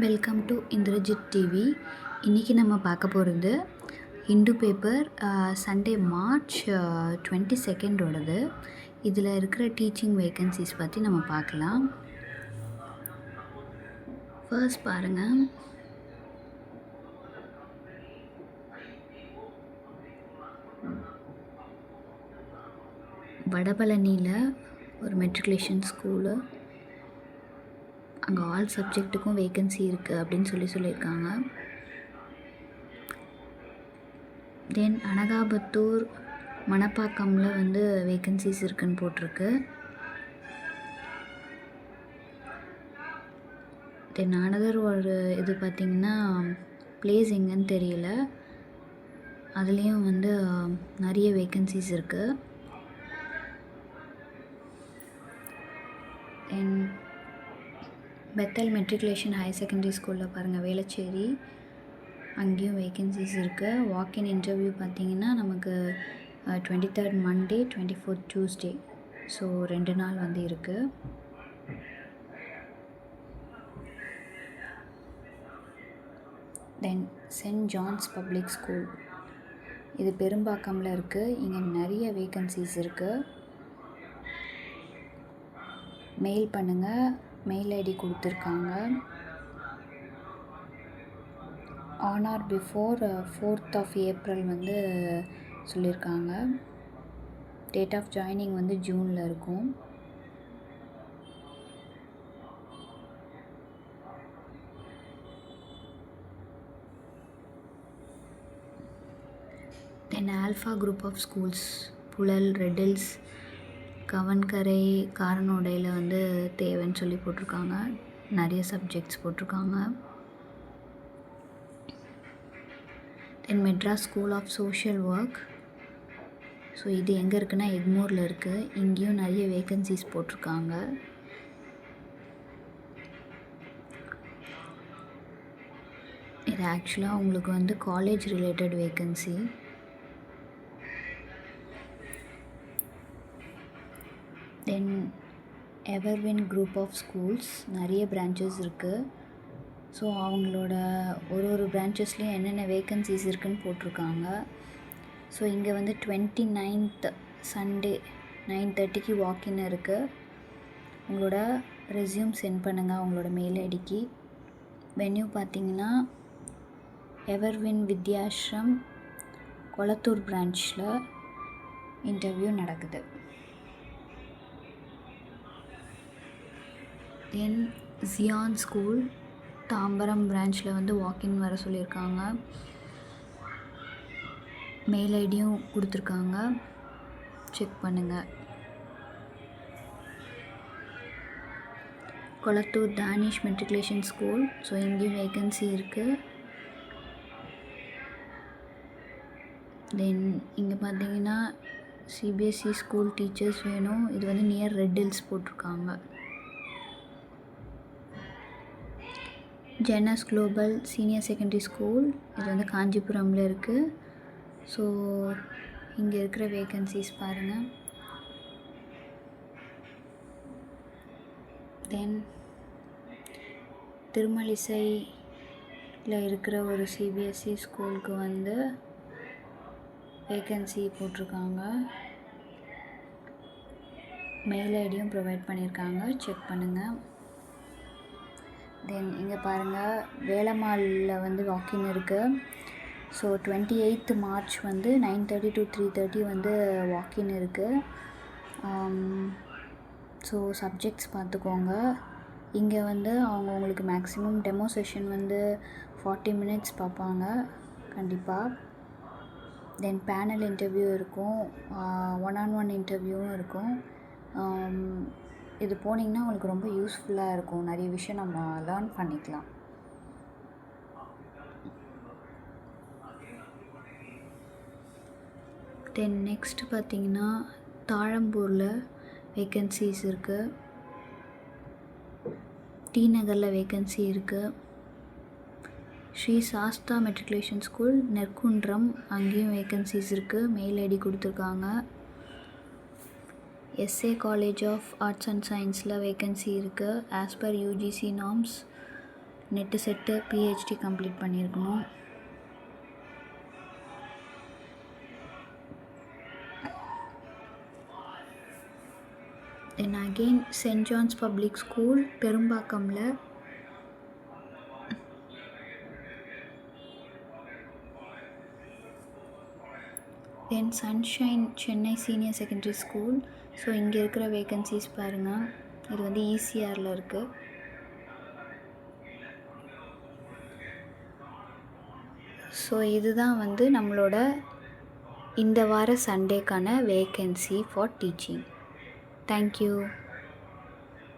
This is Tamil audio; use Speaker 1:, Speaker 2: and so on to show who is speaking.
Speaker 1: Welcome to Indrajit TV. இன்றைக்கி நம்ம பார்க்க போகிறது இந்து பேப்பர் சண்டே மார்ச் 22 இதில் இருக்கிற டீச்சிங் வேக்கன்சிஸ் பற்றி நம்ம பார்க்கலாம். ஃபர்ஸ்ட் பாருங்கள், வடபழனியில் ஒரு மெட்ரிகுலேஷன் ஸ்கூலு, அங்கே ஆல் சப்ஜெக்ட்டுக்கும் வேக்கன்சி இருக்குது அப்படின்னு சொல்லியிருக்காங்க. தென் அனகாபத்தூர் மணப்பாக்கமில் வந்து வேக்கன்சிஸ் இருக்குதுன்னு போட்டிருக்கு. தென் அனதர் ஒரு இது பார்த்திங்கன்னா பிளேஸ் எங்கன்னு தெரியல, அதுலேயும் வந்து நிறைய வேக்கன்சிஸ் இருக்குது. தென் பெத்தல் மெட்ரிகுலேஷன் ஹையர் செகண்டரி ஸ்கூலில் பாருங்கள், வேளச்சேரி, அங்கேயும் வேக்கன்சிஸ் இருக்குது. வாக்கின் இன்டர்வியூ பார்த்திங்கன்னா நமக்கு 23rd Monday, 24th Tuesday, so 2 நாள் வந்து இருக்குது. Then Saint John's public school, இது பெரும்பாக்கமில் இருக்குது. இங்கே நிறைய வேக்கன்சிஸ் இருக்குது. மெயில் பண்ணுங்கள், மெயில் ஐடி கொடுத்துருக்காங்க. On or before 4th April வந்து சொல்லியிருக்காங்க. டேட் ஆஃப் ஜாயினிங் வந்து ஜூனில் இருக்கும். Then alpha group of schools, Puzhal, Redhills, Kavangarai, காரனோடையில் வந்து தேவைன்னு சொல்லி போட்டிருக்காங்க. நிறைய சப்ஜெக்ட்ஸ் போட்டிருக்காங்க. Then Madras school of social work, so இது எங்கே இருக்குன்னா எக்மோரில் இருக்குது. இங்கேயும் நிறைய வேக்கன்சிஸ் போட்டிருக்காங்க. இது ஆக்சுவலாக உங்களுக்கு வந்து college related vacancy. Then Everwin group of schools, நிறைய பிரான்ச்சஸ் இருக்குது. ஸோ அவங்களோட ஒரு பிரான்ச்சஸ்லேயும் என்னென்ன வேக்கன்சிஸ் இருக்குதுன்னு போட்டிருக்காங்க. ஸோ இங்கே வந்து 29th சண்டே 9:30 வாக்கின் இருக்குது. உங்களோட ரெஸ்யூம் சென்ட் பண்ணுங்கள் அவங்களோட மெயில் ஐடிக்கு. வென்யூ பார்த்திங்கன்னா எவர்வின் வித்யாஸ்ரம் கொளத்தூர் பிரான்ச்சில் இன்டர்வியூ நடக்குது. தென் ஜியான் ஸ்கூல் தாம்பரம் பிரான்ச்சில் வந்து வாக்கின் வர சொல்லியிருக்காங்க. மெயில் ஐடியும் கொடுத்துருக்காங்க, செக் பண்ணுங்கள். Kolathur Danish matriculation school, so இங்கேயும் வேக்கன்சி இருக்குது. தென் இங்கே பார்த்தீங்கன்னா சிபிஎஸ்சி ஸ்கூல் டீச்சர்ஸ் வேணும். இது வந்து நியர் ரெட்டில்ஸ் போட்டிருக்காங்க. ஜெனஸ் குளோபல் சீனியர் செகண்டரி ஸ்கூல், இது வந்து காஞ்சிபுரமில் இருக்குது. ஸோ இங்கே இருக்கிற வேக்கன்சிஸ் பாருங்கள். தென் திருமலிசையில் இருக்கிற ஒரு சிபிஎஸ்சி ஸ்கூலுக்கு வந்து வேக்கன்சி போட்டிருக்காங்க. மெயில் ஐடியும் ப்ரொவைட் பண்ணியிருக்காங்க, செக் பண்ணுங்கள். தென் இங்கே பாருங்கள், வேலம்மாளில் வந்து வாக்கின் இருக்குது. ஸோ 28th மார்ச் வந்து 9:30 to 3:30 வந்து வாக்கின் இருக்குது. ஸோ சப்ஜெக்ட்ஸ் பார்த்துக்கோங்க. இங்கே வந்து அவங்க உங்களுக்கு மேக்ஸிமம் டெமோ செஷன் வந்து 40 minutes பார்ப்பாங்க கண்டிப்பாக. தென் பேனல் இன்டர்வியூ இருக்கும், 1-on-1 இன்டர்வியூவும் இருக்கும். இது போனீங்கன்னா உங்களுக்கு ரொம்ப யூஸ்ஃபுல்லாக இருக்கும். நிறைய விஷயம் நம்ம லேர்ன் பண்ணிக்கலாம். தென் நெக்ஸ்ட் பார்த்திங்கன்னா தாழம்பூரில் வேக்கன்சிஸ் இருக்குது. டி நகரில் வேக்கன்சி இருக்குது. ஸ்ரீ சாஸ்தா மெட்ரிகுலேஷன் ஸ்கூல் நெற்குன்றம், அங்கேயும் வேக்கன்சிஸ் இருக்குது. மெயில் ஐடி கொடுத்துருக்காங்க. SA college of arts and சயின்ஸில் வேக்கன்சி இருக்குது. As per UGC norms NET SET PhD complete பண்ணியிருக்கணும். Then again Saint John's public school பெரும்பாக்கமில். Then Sunshine Chennai senior secondary school. So இங்கே இருக்கிற வேகன்சிஸ் பாருங்கள். இது வந்து ஈசிஆரில் இருக்குது. ஸோ இதுதான் வந்து நம்மளோட இந்த வார சண்டேக்கான வேகன்சி ஃபார் டீச்சிங். தேங்க்யூ.